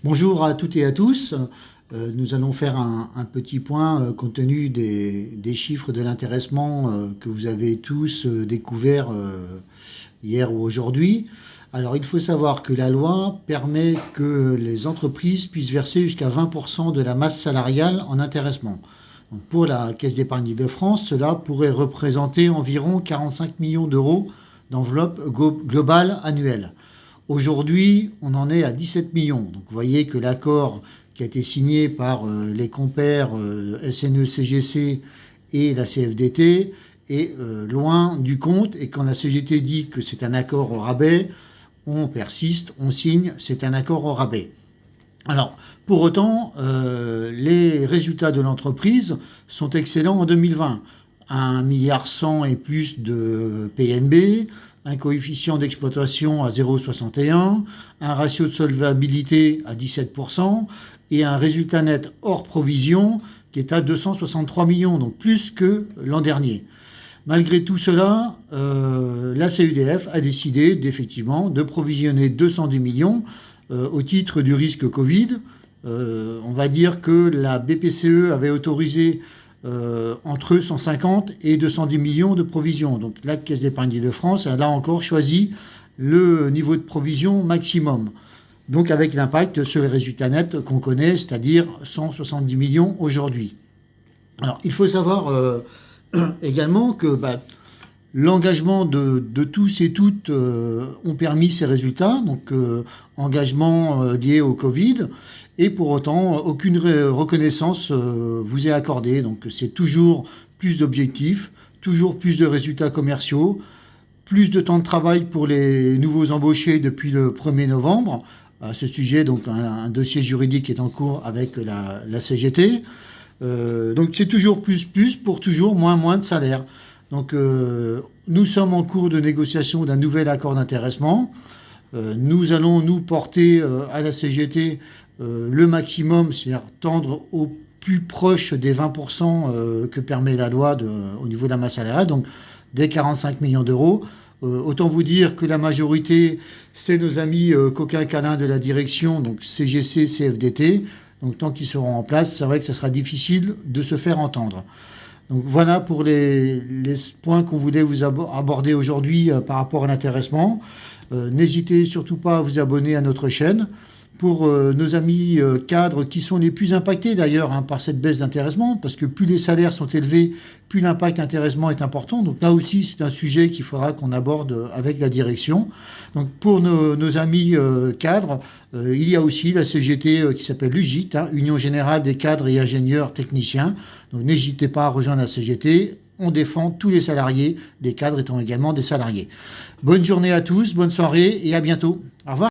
Bonjour à toutes et à tous. Nous allons faire un petit point compte tenu des chiffres de l'intéressement que vous avez tous découverts hier ou aujourd'hui. Alors il faut savoir que la loi permet que les entreprises puissent verser jusqu'à 20% de la masse salariale en intéressement. Donc pour la Caisse d'épargne d'Île-de-France, cela pourrait représenter environ 45 millions d'euros d'enveloppe globale annuelle. Aujourd'hui, on en est à 17 millions. Donc vous voyez que l'accord qui a été signé par les compères SNE-CGC et la CFDT est loin du compte. Et quand la CGT dit que c'est un accord au rabais, on persiste, on signe, c'est un accord au rabais. Alors, pour autant, les résultats de l'entreprise sont excellents en 2020. 1,1 milliard et plus de PNB, un coefficient d'exploitation à 0,61, un ratio de solvabilité à 17% et un résultat net hors provision qui est à 263 millions, donc plus que l'an dernier. Malgré tout cela, la CEDF a décidé effectivement de provisionner 210 millions au titre du risque Covid. On va dire que la BPCE avait autorisé entre 150 et 210 millions de provisions. Donc la Caisse d'épargne d'Île-de-France a là encore choisi le niveau de provision maximum. Donc avec l'impact sur les résultats nets qu'on connaît, c'est-à-dire 170 millions aujourd'hui. Alors il faut savoir également que l'engagement de tous et toutes ont permis ces résultats, donc engagement lié au Covid, et pour autant aucune reconnaissance vous est accordée. Donc c'est toujours plus d'objectifs, toujours plus de résultats commerciaux, plus de temps de travail pour les nouveaux embauchés depuis le 1er novembre. À ce sujet, donc un dossier juridique est en cours avec la CGT. Donc c'est toujours plus pour toujours moins de salaire. Donc nous sommes en cours de négociation d'un nouvel accord d'intéressement. Nous allons nous porter à la CGT le maximum, c'est-à-dire tendre au plus proche des 20% que permet la loi au niveau de la masse salariale, donc des 45 millions d'euros. Autant vous dire que la majorité, c'est nos amis coquins câlins de la direction, donc CGC, CFDT. Donc tant qu'ils seront en place, c'est vrai que ça sera difficile de se faire entendre. Donc voilà pour les points qu'on voulait vous aborder aujourd'hui par rapport à l'intéressement. N'hésitez surtout pas à vous abonner à notre chaîne. Pour nos amis cadres qui sont les plus impactés d'ailleurs par cette baisse d'intéressement, parce que plus les salaires sont élevés, plus l'impact d'intéressement est important. Donc là aussi, c'est un sujet qu'il faudra qu'on aborde avec la direction. Donc pour nos amis cadres, il y a aussi la CGT qui s'appelle l'UGIT, Union Générale des Cadres et Ingénieurs Techniciens. Donc n'hésitez pas à rejoindre la CGT. On défend tous les salariés, les cadres étant également des salariés. Bonne journée à tous, bonne soirée et à bientôt. Au revoir.